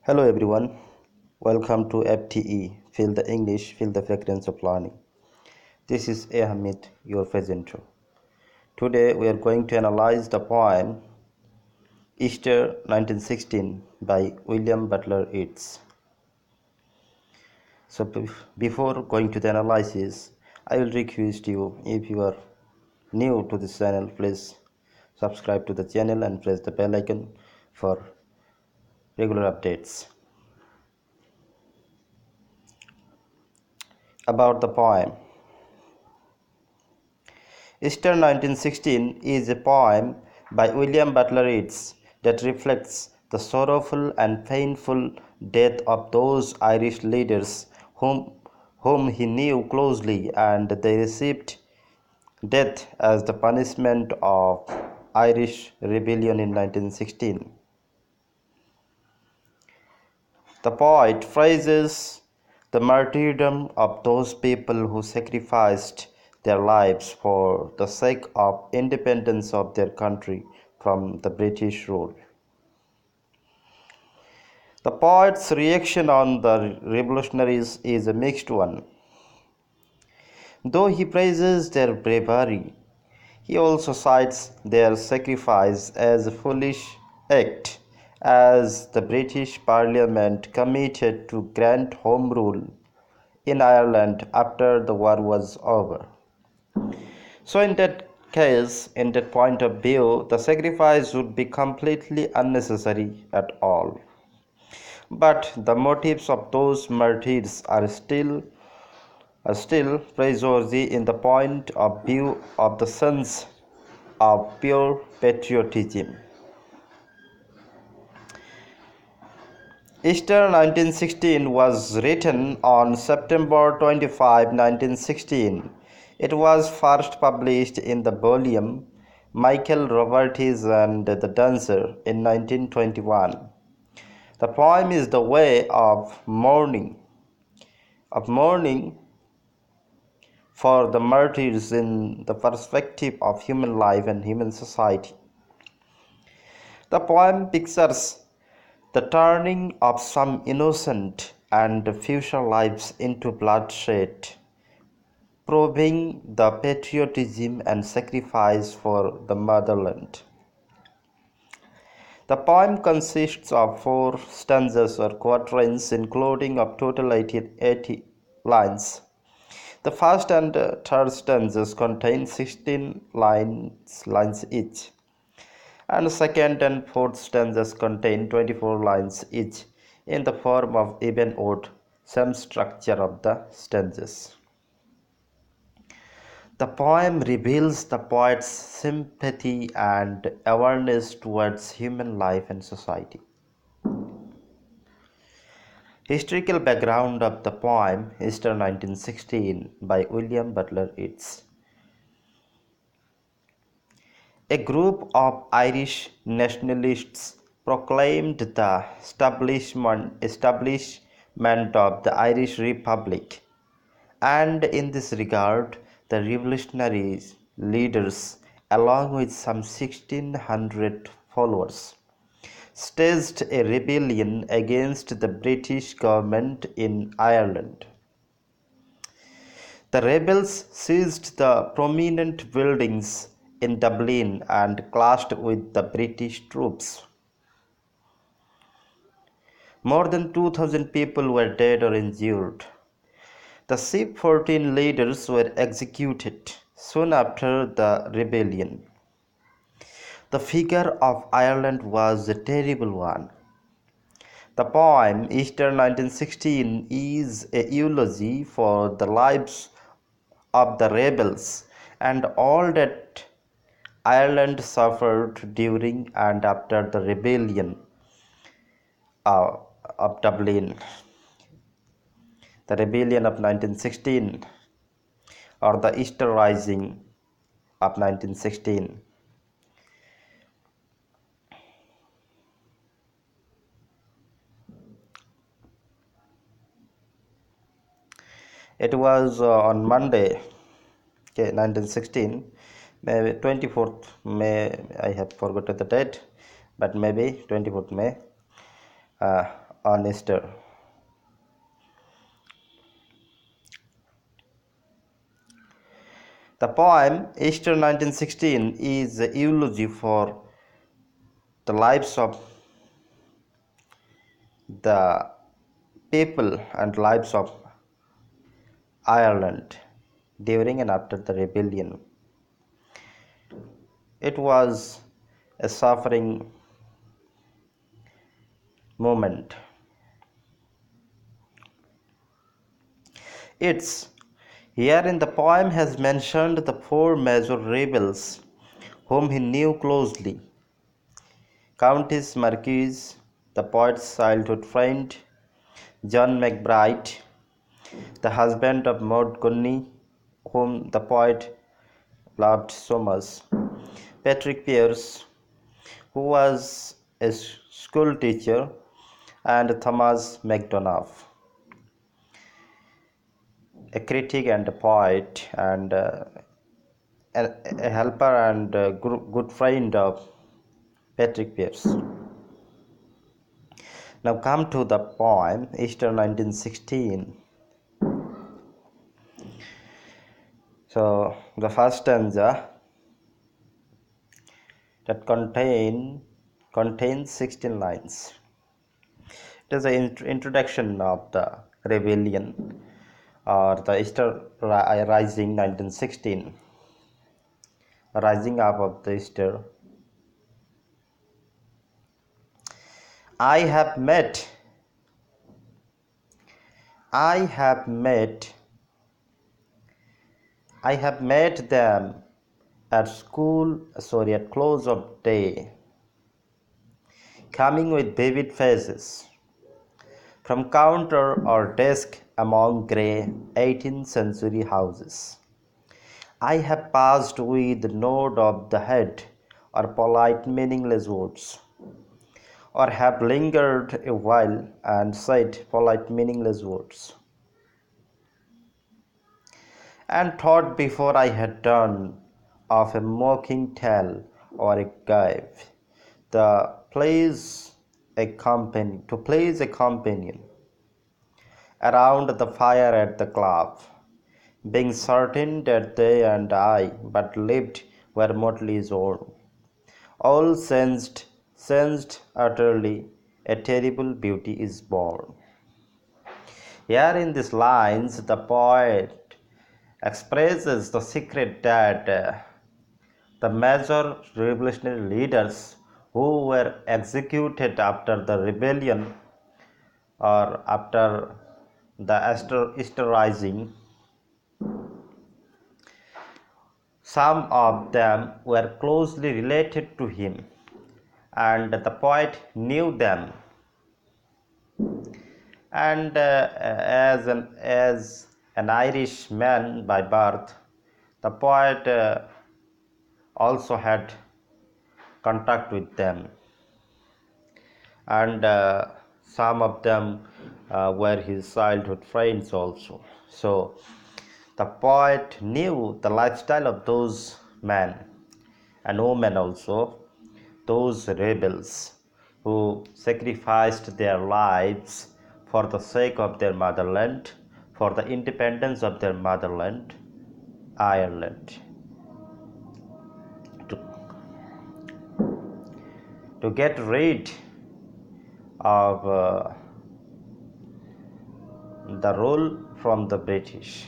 Hello everyone, welcome to FTE. Feel the English, feel the fragrance of learning. This is Ahmed, your presenter. Today we are going to analyze the poem Easter 1916 by William Butler Yeats. So before going to the analysis, I will request you, if you are new to this channel, please subscribe to the channel and press the bell icon for regular updates. About the poem, Easter 1916 is a poem by William Butler Yeats that reflects the sorrowful and painful death of those Irish leaders whom he knew closely, and they received death as the punishment of Irish rebellion in 1916. The poet praises the martyrdom of those people who sacrificed their lives for the sake of independence of their country from the British rule. The poet's reaction on the revolutionaries is a mixed one. Though he praises their bravery, he also cites their sacrifice as a foolish act, as the British Parliament committed to grant Home Rule in Ireland after the war was over. So, in that case, in that point of view, the sacrifice would be completely unnecessary at all. But the motives of those martyrs are still praiseworthy in the point of view of the sons of pure patriotism. Easter 1916 was written on September 25, 1916. It was first published in the volume Michael Robertes and the Dancer in 1921. The poem is the way of mourning for the martyrs in the perspective of human life and human society. The poem pictures the turning of some innocent and future lives into bloodshed, proving the patriotism and sacrifice for the motherland. The poem consists of 4 stanzas or quatrains, including of total 80 lines. The first and third stanzas contain 16 lines each, and second and fourth stanzas contain 24 lines each in the form of even odd, same structure of the stanzas. The poem reveals the poet's sympathy and awareness towards human life and society. Historical background of the poem Easter 1916 by William Butler Yeats. A group of Irish nationalists proclaimed the establishment of the Irish Republic, and in this regard, the revolutionary leaders, along with some 1600 followers, staged a rebellion against the British government in Ireland. The rebels seized the prominent buildings in Dublin and clashed with the British troops. More than 2,000 people were dead or injured. The C-14 leaders were executed soon after the rebellion. The figure of Ireland was a terrible one. The poem Easter 1916 is a eulogy for the lives of the rebels and all that Ireland suffered during and after the rebellion uh, of Dublin, the rebellion of 1916, or the Easter Rising of 1916. It was on Monday, okay, 1916, maybe 24th May. I have forgotten the date, but maybe 24th May. on Easter. The poem Easter 1916 is a eulogy for the lives of the people and lives of Ireland during and after the rebellion. It was a suffering moment. It's here in the poem has mentioned the four major rebels whom he knew closely. Countess Marquise, the poet's childhood friend, John McBride, the husband of Maud Gonny, whom the poet loved so much, Patrick Pearse, who was a school teacher, and Thomas MacDonough, a critic and a poet, and a helper and a good friend of Patrick Pearse. Now come to the poem Easter 1916. So the first stanza that contains 16 lines. It is the introduction of the rebellion or the Easter Rising 1916, rising up of the Easter. I have met, I have met, I have met them at close of day, coming with vivid faces from counter or desk among grey 18th century houses. I have passed with nod of the head or polite meaningless words, or have lingered a while and said polite meaningless words, and thought before I had done of a mocking tale or a gibe, the place to place a companion around the fire at the club, being certain that they and I but lived where mortally is own, all sensed utterly a terrible beauty is born. Here in these lines, the poet expresses the secret that the major revolutionary leaders who were executed after the rebellion or after the Easter Rising, some of them were closely related to him, and the poet knew them. And as an Irish man by birth, the poet also had contact with them, and some of them were his childhood friends also. So the poet knew the lifestyle of those men and women also, those rebels who sacrificed their lives for the sake of their motherland, for the independence of their motherland, Ireland. To, to get rid of the rule from the British.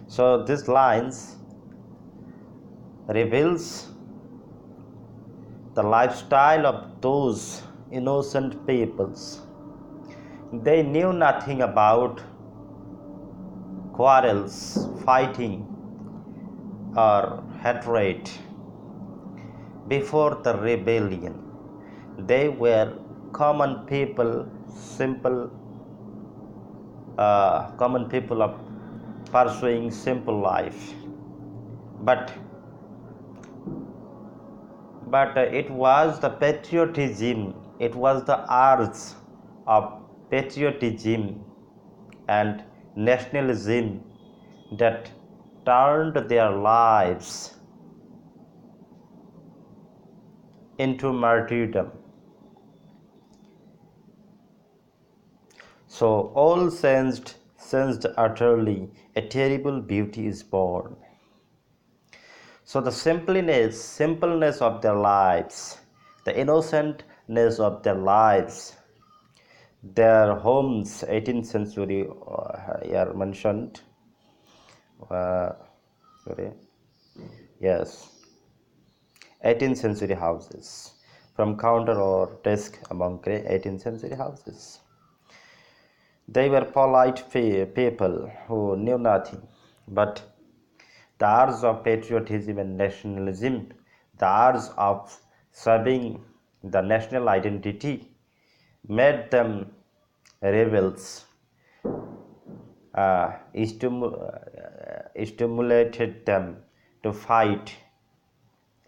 So these lines reveals the lifestyle of those innocent peoples. They knew nothing about quarrels, fighting, or hatred before the rebellion. They were common people, common people of pursuing simple life. But it was the patriotism, it was the urge of patriotism and nationalism that turned their lives into martyrdom. So all sensed utterly a terrible beauty is born. So the simpleness of their lives, the innocentness of their lives, their homes, 18th century are mentioned. Uh, sorry, yes, 18th century houses, from counter or desk among 18th century houses. They were polite people who knew nothing, but the urge of patriotism and nationalism, the urge of serving the national identity, made them rebels, stimulated them to fight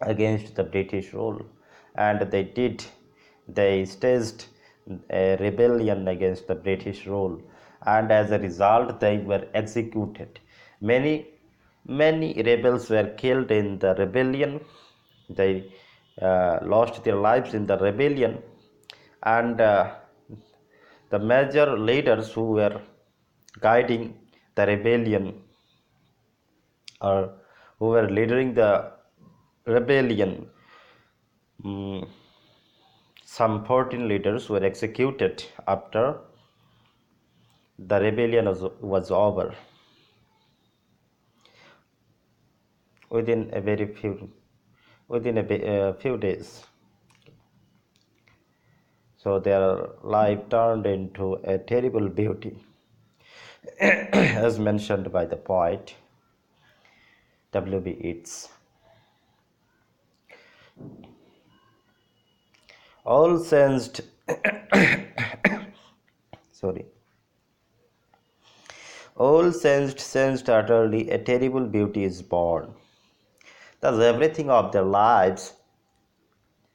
against the British rule, and they did. They staged a rebellion against the British rule, and as a result, they were executed. Many, many rebels were killed in the rebellion. They lost their lives in the rebellion, and the major leaders who were guiding the rebellion or who were leading the rebellion, mm, some 14 leaders were executed after the rebellion was over within a very few within few days. So their life turned into a terrible beauty, as mentioned by the poet W.B. Yeats. All sensed, sorry, all sensed utterly a terrible beauty is born. Thus everything of their lives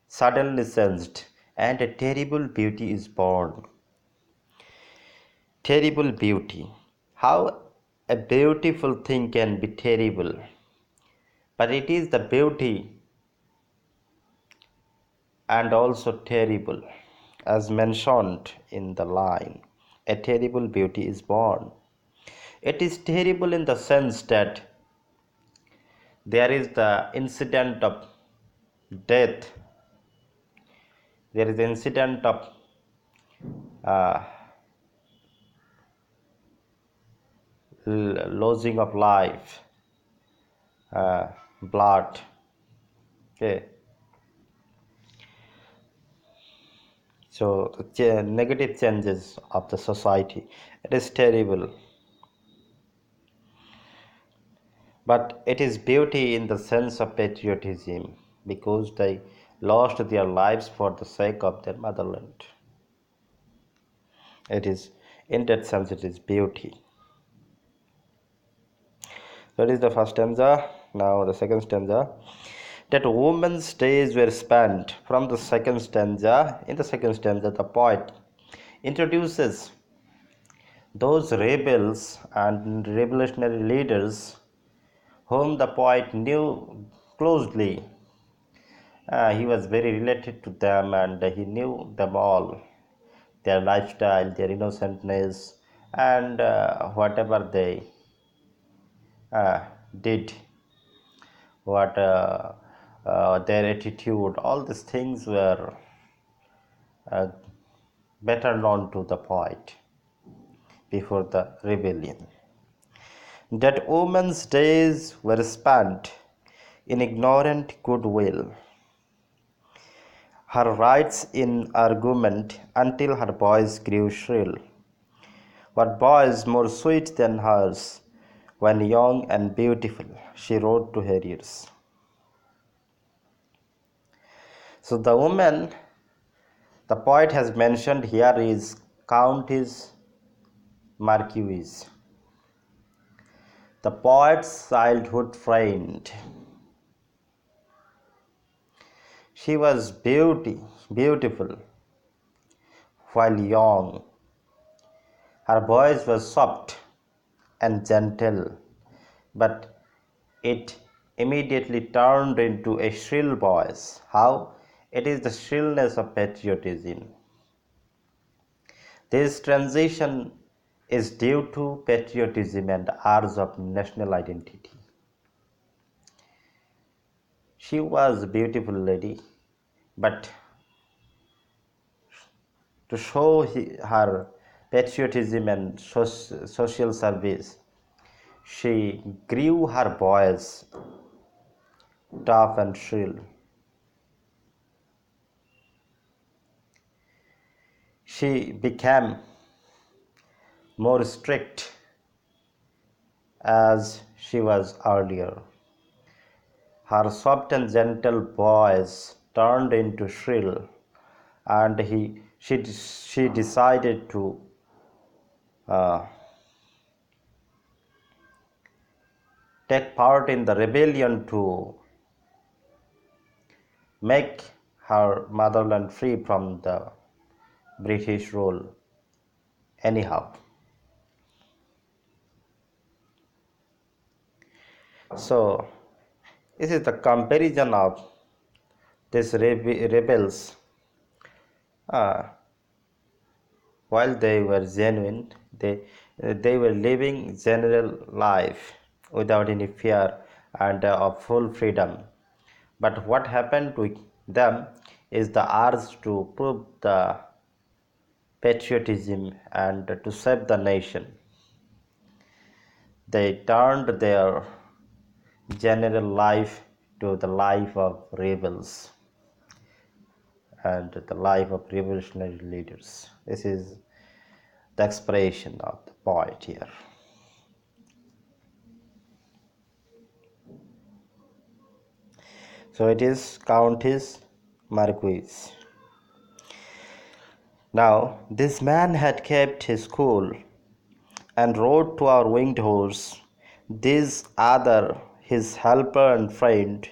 suddenly sensed, and a terrible beauty is born. Terrible beauty. How a beautiful thing can be terrible? But it is the beauty and also terrible, as mentioned in the line. A terrible beauty is born. It is terrible in the sense that there is the incident of death, there is the incident of uh, losing of life, blood. Okay, so the negative changes of the society. It is terrible, but it is beauty in the sense of patriotism because they lost their lives for the sake of their motherland. It is, in that sense, it is beauty. That is the first stanza. Now the second stanza. That women's days were spent from the second stanza. In the second stanza, the poet introduces those rebels and revolutionary leaders whom the poet knew closely. He was very related to them and he knew them all, their lifestyle, their innocentness, and whatever they uh, did, what their attitude, all these things were uh, better known to the poet before the rebellion. That woman's days were spent in ignorant goodwill, her rights in argument until her voice grew shrill. What voice more sweet than hers when young and beautiful, she wrote to her ears. So the woman the poet has mentioned here is Countess Marquise, the poet's childhood friend. She was beautiful while young. Her voice was soft and gentle, but it immediately turned into a shrill voice. How? It is the shrillness of patriotism. This transition is due to patriotism and urge of national identity. She was a beautiful lady, but to show her patriotism and social service, she grew her voice tough and shrill. She became more strict as she was earlier. Her soft and gentle voice turned into shrill, and she decided to uh, take part in the rebellion to make her motherland free from the British rule. Anyhow, so this is the comparison of these rebels. Uh, while they were genuine, they were living general life without any fear and of full freedom. But what happened to them is the urge to prove the patriotism and to save the nation. They turned their general life to the life of rebels and the life of revolutionary leaders. This is the expression of the poet here. So it is Countess Marquise. Now, this man had kept his cool and rode to our winged horse. This other, his helper and friend,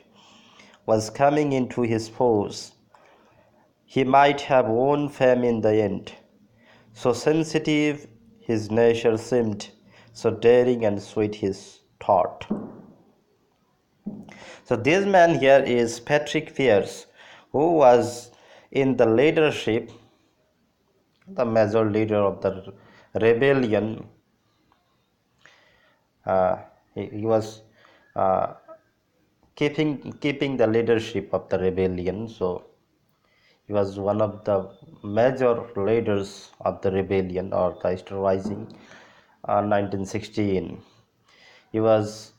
was coming into his force. He might have won fame in the end. So sensitive his nature seemed, so daring and sweet his thought. So this man here is Patrick Pierce, who was in the leadership, the major leader of the rebellion. Uh, he was uh, keeping the leadership of the rebellion. So he was one of the major leaders of the rebellion or the Easter Rising 1916. He was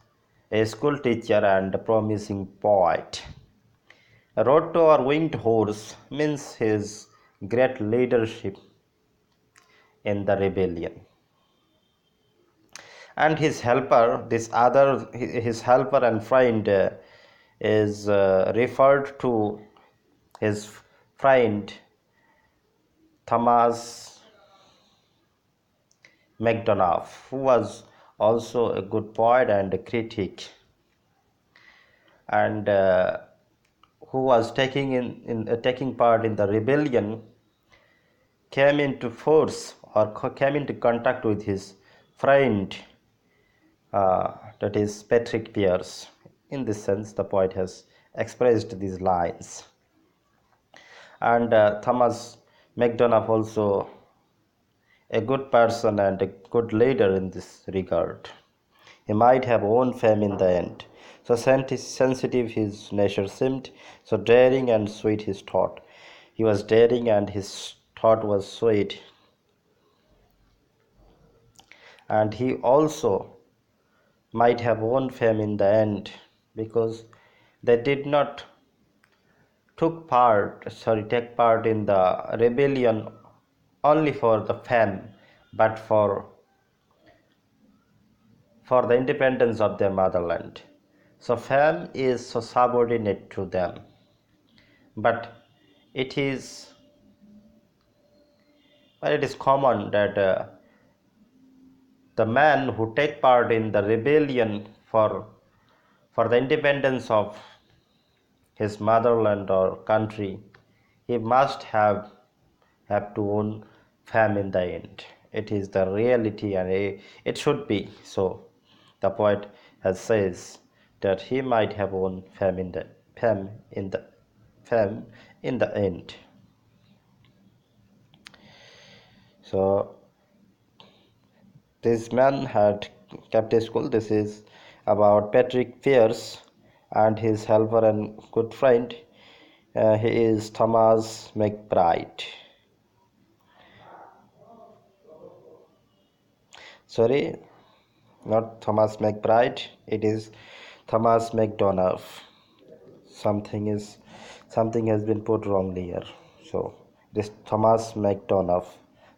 a school teacher and a promising poet. Rode to our winged horse means his great leadership in the rebellion. And his helper, his helper and friend is referred to his friend Thomas MacDonough, who was also a good poet and a critic, and who was taking part in the rebellion, came into force or came into contact with his friend, that is Patrick Pierce. In this sense, the poet has expressed these lines. And Thomas MacDonough also a good person and a good leader in this regard. He might have won fame in the end. So sensitive his nature seemed, so daring and sweet his thought. He was daring and his thought was sweet. And he also might have won fame in the end because they did not take part in the rebellion only for the fame, but for the independence of their motherland. So fame is so subordinate to them, but it is it is common that the man who take part in the rebellion for the independence of his motherland or country, he must have to own fame in the end. It is the reality, and it should be so. The poet has says that he might have won fame in the end. So this man had kept a school. This is about Patrick Pierce and his helper and good friend. He is Thomas McBride. Sorry, not Thomas McBride. It is Thomas McDonough. Something is something has been put wrongly here. So this Thomas McDonough.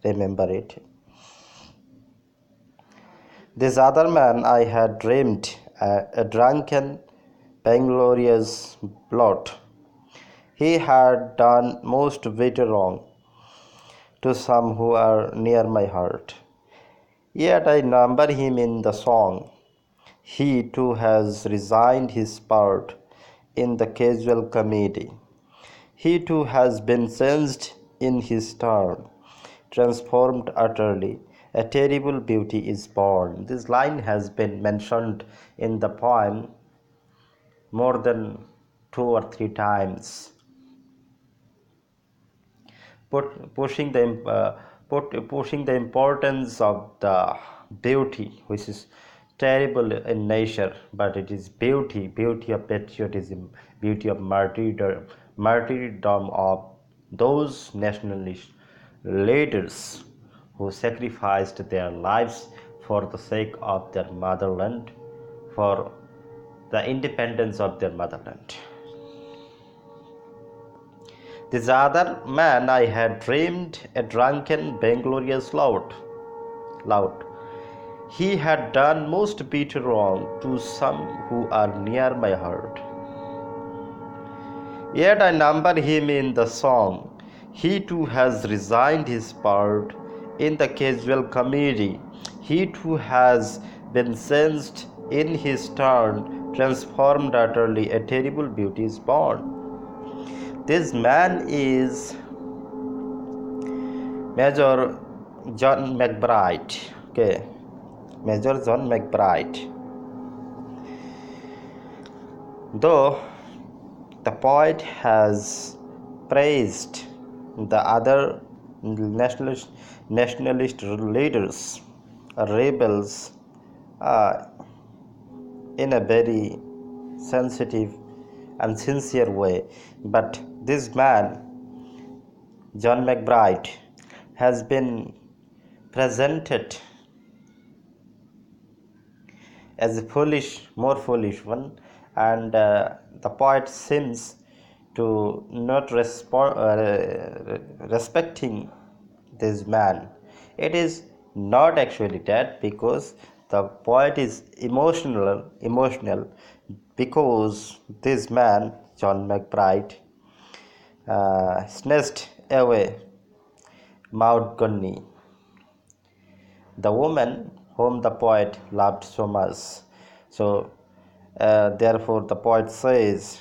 Remember it. This other man I had dreamed, a drunken, vainglorious blot. He had done most bitter wrong to some who are near my heart. Yet I number him in the song. He too has resigned his part in the casual comedy. He too has been changed in his turn, transformed utterly. A terrible beauty is born. This line has been mentioned in the poem more than 2 or 3 times, pushing the importance of the beauty, which is terrible in nature, but it is beauty of patriotism, beauty of martyrdom of those nationalist leaders who sacrificed their lives for the sake of their motherland, for the independence of their motherland. This other man I had dreamed, a drunken, vainglorious lout. He had done most bitter wrong to some who are near my heart. Yet I number him in the song. He too has resigned his part in the casual comedy. He too has been changed in his turn, transformed utterly. A terrible beauty is born. This man is Major John McBride. Okay, Major John McBride. Though the poet has praised the other nationalist leaders, rebels, uh, in a very sensitive and sincere way, but this man, John McBride, has been presented as a more foolish one, and the poet seems to not respecting this man. It is not actually that, because the poet is emotional because this man, John McBride, snatched away Maud Gunny, the woman whom the poet loved so much. So, therefore, the poet says,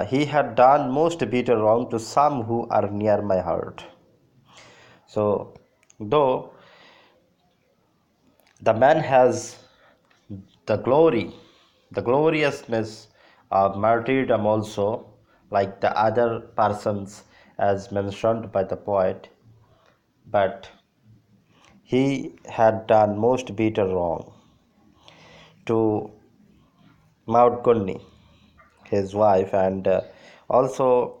he had done most bitter wrong to some who are near my heart. So, though the man has the glory, the gloriousness of martyrdom also, like the other persons as mentioned by the poet, but he had done most bitter wrong to Maud Gunny, his wife, and also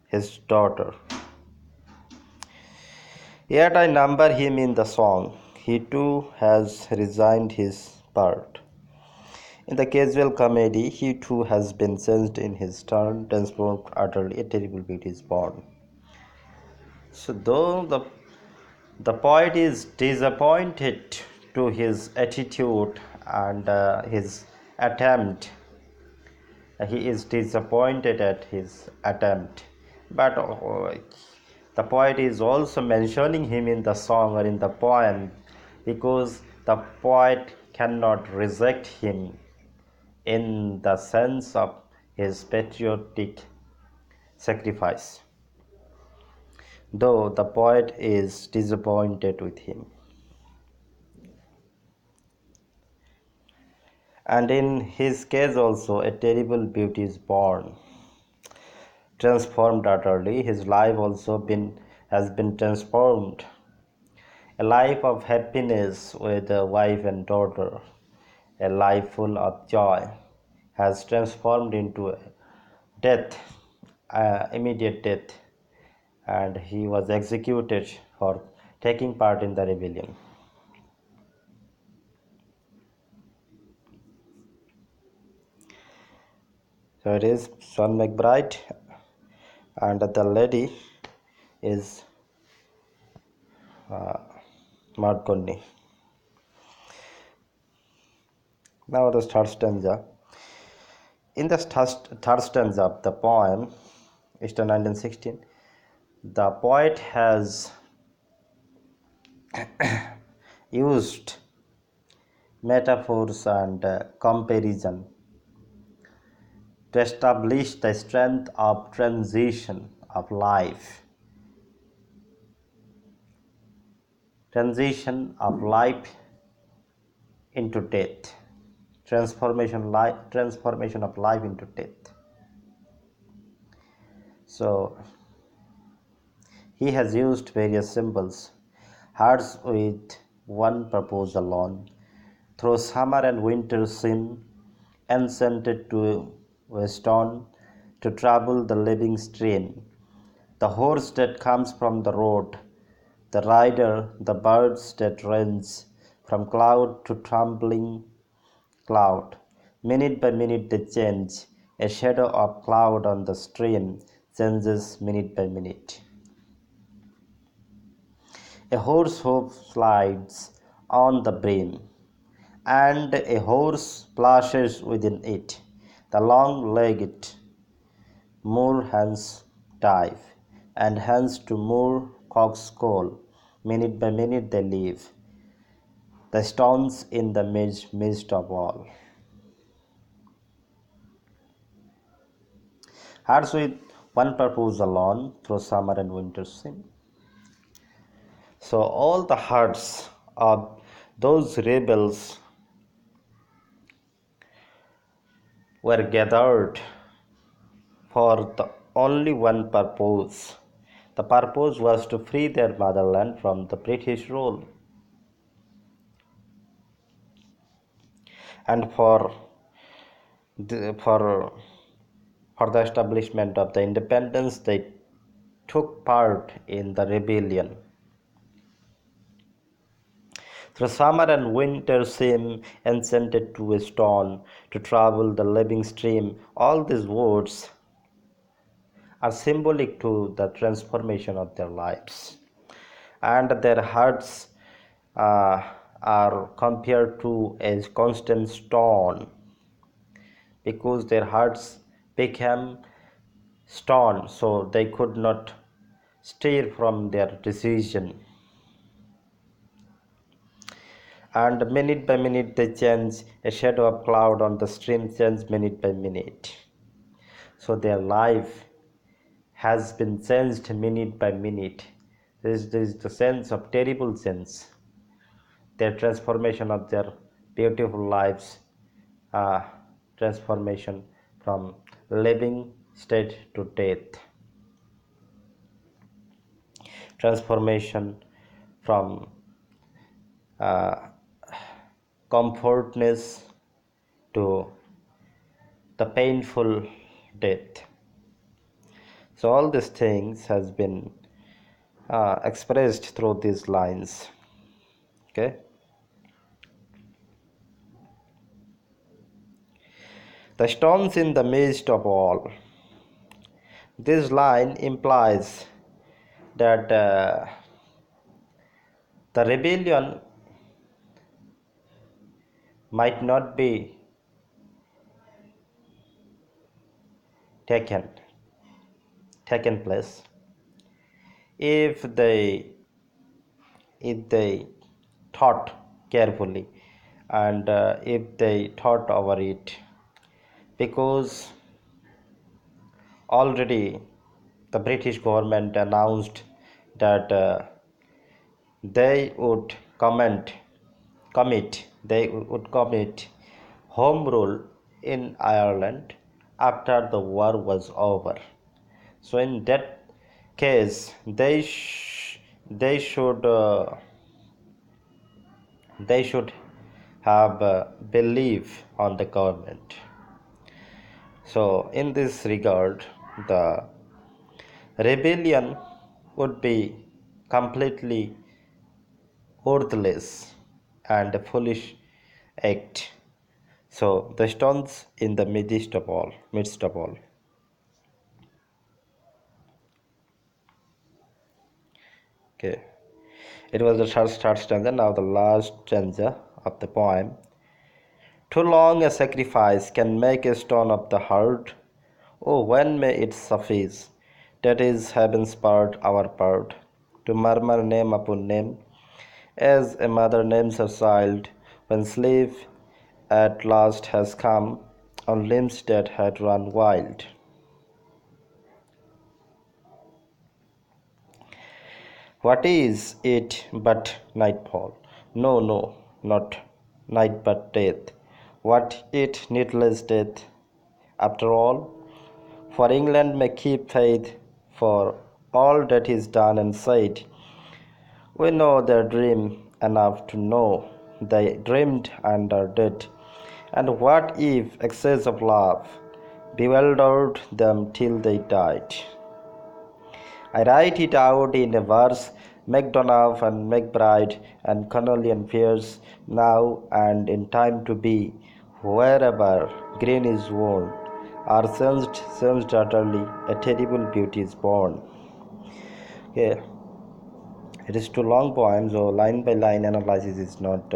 his daughter. Yet I number him in the song. He too has resigned his part. In the casual comedy, he too has been changed in his turn, transformed utterly. A terrible beauty is born. So, though the poet is disappointed to his attitude and his attempt, he is disappointed at his attempt, but the poet is also mentioning him in the song or in the poem, because the poet cannot reject him in the sense of his patriotic sacrifice, though the poet is disappointed with him. And in his case also, a terrible beauty is born, transformed utterly. His life also been has been transformed. A life of happiness with a wife and daughter, a life full of joy, has transformed into death, immediate death, and he was executed for taking part in the rebellion. So it is Swan McBride, and the lady is Maud Coney. Now the third stanza. In the third stanza of the poem, Easter 1916, the poet has used metaphors and comparison to establish the strength of transition of life into death, transformation of life into death. So he has used various symbols, hearts with one purpose alone, through summer and winter seem enchanted to a stone, to travel the living stream. The horse that comes from the road, the rider, the birds that range from cloud to trembling cloud. Minute by minute they change. A shadow of cloud on the stream changes minute by minute. A horse hoof slides on the brim, and a horse splashes within it. The long-legged moor hens dive, and hens to moor cocks call. Minute by minute they leave the stones in the midst of all. Hearts with one purpose alone, through summer and winter seem. So all the hearts of those rebels were gathered for the only one purpose. The purpose was to free their motherland from the British rule. And the, for, for the establishment of the independence, they took part in the rebellion. Through summer and winter seem enchanted to a stone, to travel the living stream. All these words are symbolic to the transformation of their lives. And their hearts are compared to a constant stone, because their hearts became stone, so they could not steer from their decision. And minute by minute they change. A shadow of cloud on the stream changes minute by minute. So their life has been changed minute by minute. This is the sense of terrible sense. Their transformation of their beautiful lives, transformation from living state to death, transformation from comfortness to the painful death. So all these things has been expressed through these lines. Okay. The stones in the midst of all. This line implies that the rebellion might not be taken place if they thought carefully, and if they thought over it, because already the British government announced that they would commit home rule in Ireland after the war was over. So in that case, they should have belief on the government. So, in this regard, the rebellion would be completely worthless and a foolish act. So, the stones in the midst of all. Okay, it was the third stanza. Now the last stanza of the poem. Too long a sacrifice can make a stone of the heart. Oh, when may it suffice? That is heaven's part, our part, to murmur name upon name, as a mother names her child, when sleep at last has come on limbs that had run wild. What is it but nightfall? No, no, not night but death. What it needless death? After all, for England may keep faith for all that is done and said. We know their dream enough to know they dreamed and are dead. And what if excess of love bewildered them till they died? I write it out in a verse, MacDonough and McBride and Connolly and Pierce, now and in time to be, wherever green is worn, are sensed utterly, a terrible beauty is born. Okay, it is too long poem, so line by line analysis is not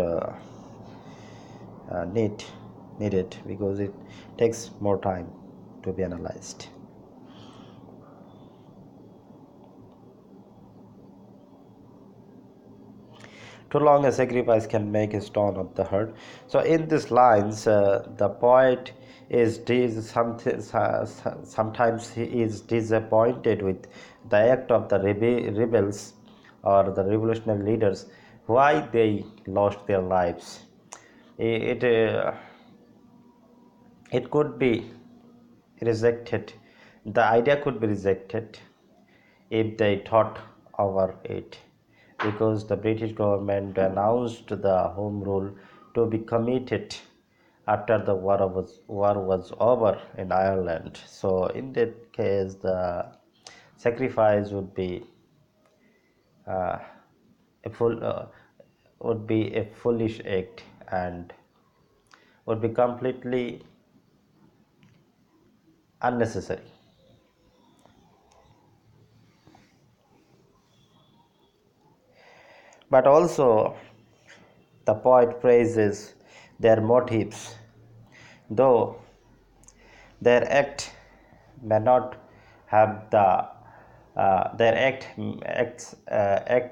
needed because it takes more time to be analyzed. Too long a sacrifice can make a stone of the heart. So in these lines, the poet sometimes he is disappointed with the act of the rebels or the revolutionary leaders, why they lost their lives. It could be rejected. The idea could be rejected if they thought over it, because the British government announced the Home Rule to be committed after the war was over in Ireland. So in that case, the sacrifice uh, a full would be a foolish act and would be completely unnecessary. But also, the poet praises their motives, though their act may not have their act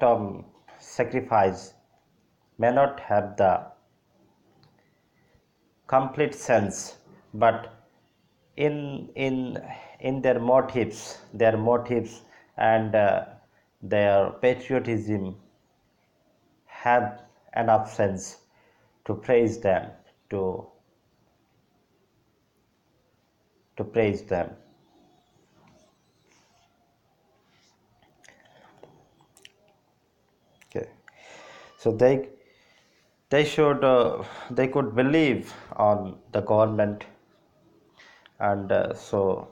of sacrifice may not have the complete sense, but in in their motives and their patriotism have enough sense to praise them to praise them. Okay, so they could believe on the government, and so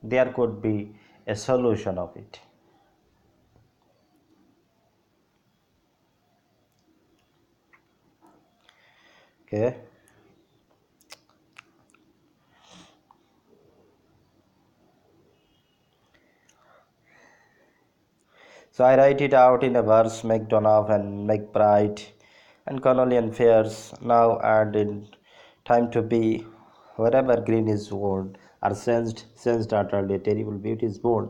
there could be a solution of it. Okay, so I write it out in a verse, MacDonough and McBride and Connolly and Fairs, now and in time to be, wherever green is worn, are sensed utterly, terrible beauty is born.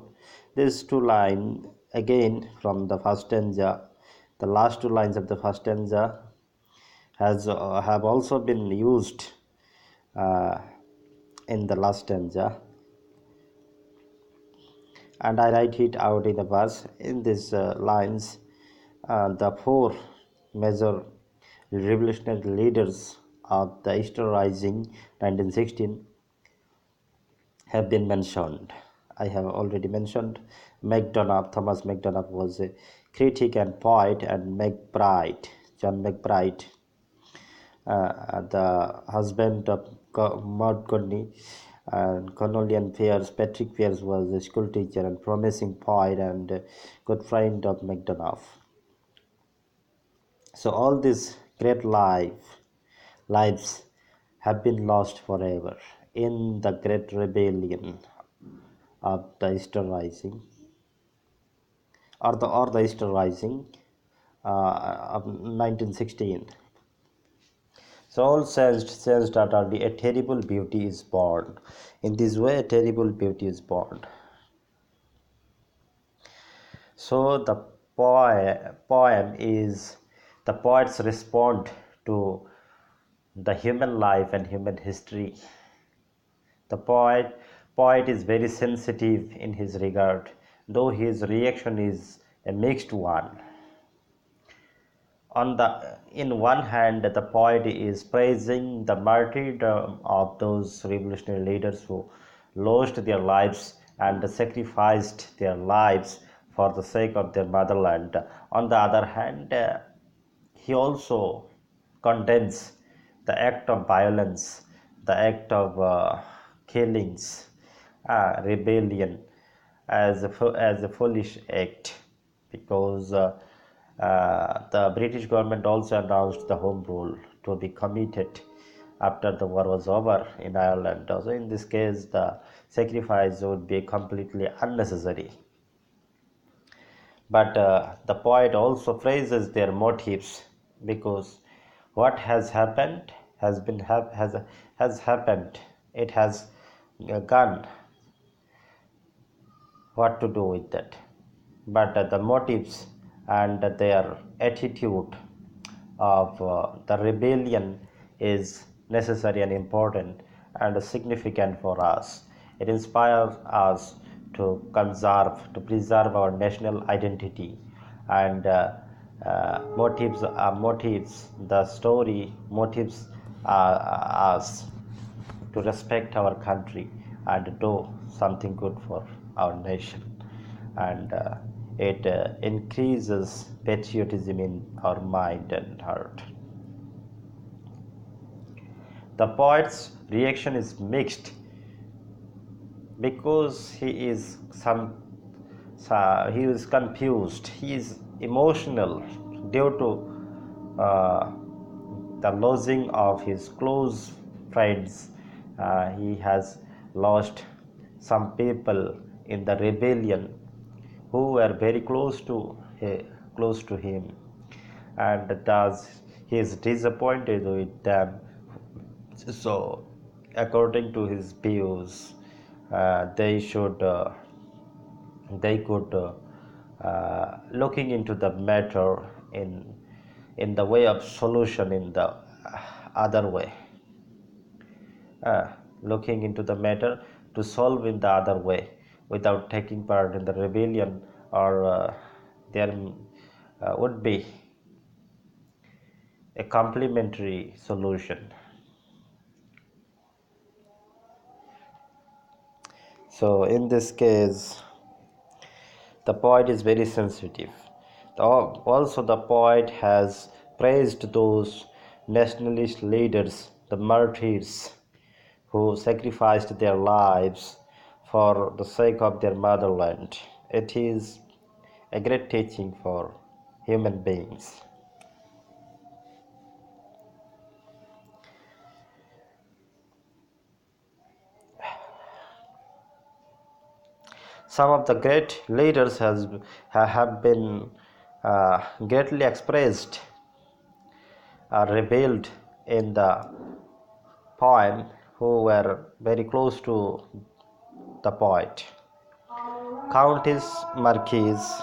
These two lines again from the first stanza, the last two lines of the first stanza have also been used uh, in the last stanza, and I write it out in a verse. In these lines, the four major revolutionary leaders of the Easter Rising 1916 have been mentioned, I have already mentioned. MacDonald, Thomas MacDonald was a critic and poet, and McBride, John McBride, the husband of Maud Courtney and Cornelian Pierce. Patrick Pierce was a school teacher and promising poet and good friend of MacDonald. So all these great lives have been lost forever in the great rebellion of the Easter Rising, or the Easter Rising of 1916. So all sensed that a terrible beauty is born. In this way, a terrible beauty is born. So the poem is the poets respond to the human life and human history. The poet is very sensitive in his regard, though his reaction is a mixed one. In one hand, the poet is praising the martyrdom of those revolutionary leaders who lost their lives and sacrificed their lives for the sake of their motherland. On the other hand, he also condemns the act of violence, the act of killings, rebellion, as a foolish act, because the British government also announced the Home Rule to be committed after the war was over in Ireland. So in this case, the sacrifice would be completely unnecessary. But the poet also praises their motives, because what has happened has happened. It has gone. What to do with that? But the motives and their attitude of the rebellion is necessary and important and significant for us. It inspires us to preserve our national identity, and motives. The story motives us to respect our country and do something good for our nation, and it increases patriotism in our mind and heart. The poet's reaction is mixed, because he is confused, he is emotional due to uh, the losing of his close friends. He has lost some people in the rebellion who were very close to him, and thus he is disappointed with them. So, according to his views, they could looking into the matter in the way of solution, in the other way, uh, looking into the matter to solve in the other way, without taking part in the rebellion, or there would be a complementary solution. So in this case, the poet is very sensitive. Also, the poet has praised those nationalist leaders, the martyrs, who sacrificed their lives for the sake of their motherland. It is a great teaching for human beings. Some of the great leaders have been greatly expressed, revealed in the poem, who were very close to the poet. Countess Marquise.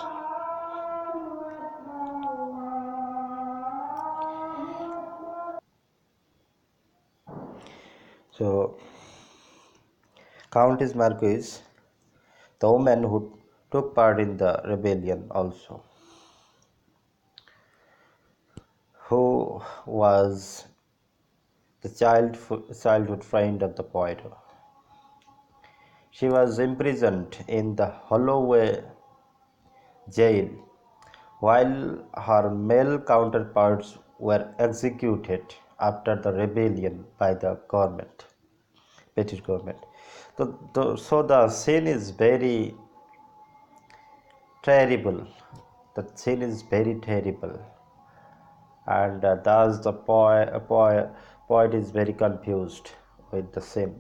So, Countess Marquise, the woman who took part in the rebellion, also, who was the childhood friend of the poet. She was imprisoned in the Holloway jail while her male counterparts were executed after the rebellion by the government, British government. So the scene is very terrible. The scene is very terrible, and thus the poet is very confused with the scene.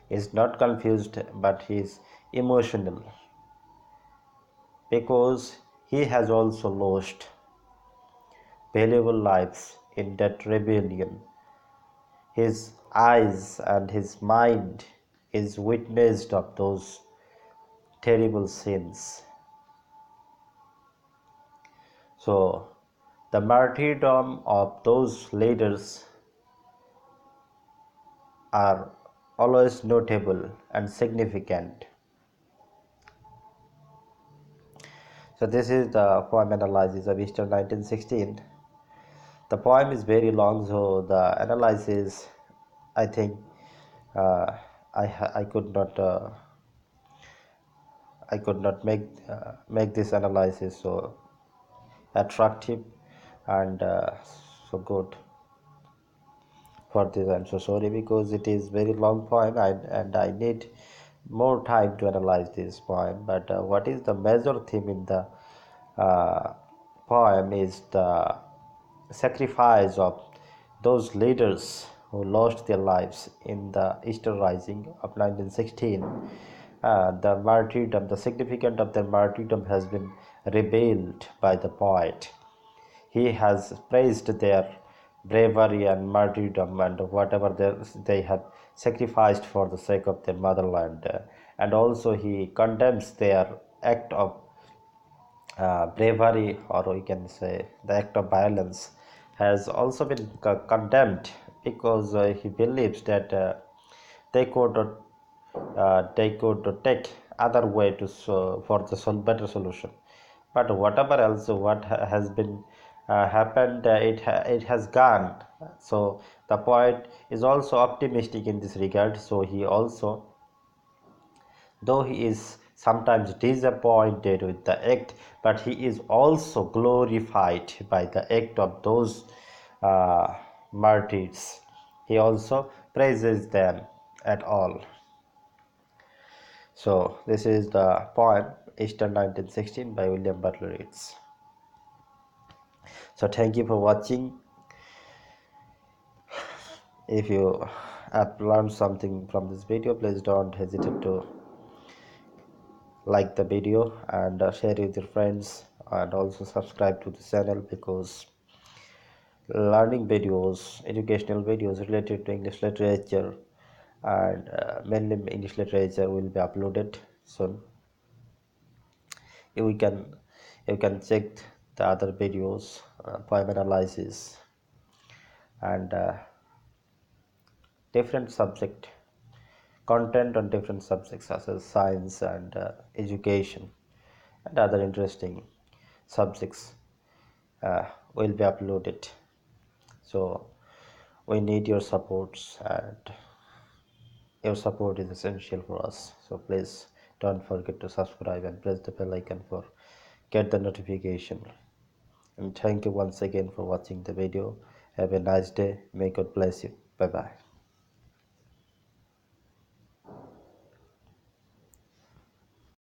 He is not confused, but he is emotional because he has also lost valuable lives in that rebellion. His eyes and his mind is witnessed of those terrible sins. So the martyrdom of those leaders are always notable and significant. So this is the poem analysis of Easter 1916. The poem is very long, so the analysis, I think, uh, I could not make this analysis so attractive and so good for this. I'm so sorry because it is very long poem and I need more time to analyze this poem. But what is the major theme in the uh, poem is the sacrifice of those leaders who lost their lives in the Easter Rising of 1916. The martyrdom, the significance of their martyrdom has been revealed by the poet. He has praised their bravery and martyrdom and whatever they have sacrificed for the sake of their motherland. And also, he condemns their act of bravery, or we can say the act of violence, has also been condemned because he believes that they could take other way to for the better solution. But whatever else what has been happened, it has gone. So the poet is also optimistic in this regard. So he also, though he is sometimes disappointed with the act, but he is also glorified by the act of those martyrs. He also praises them at all. So this is the poem Easter 1916 by William Butler Yeats. So thank you for watching. If you have learned something from this video, please don't hesitate to like the video and share with your friends, and also subscribe to the channel because learning videos, educational videos related to English literature and mainly English literature will be uploaded soon. You can check the other videos, poem analysis and different subject content on different subjects such as science and education and other interesting subjects will be uploaded. So we need your supports, and your support is essential for us. So please don't forget to subscribe and press the bell icon for get the notification. And thank you once again for watching the video. Have a nice day. May God bless you. Bye bye.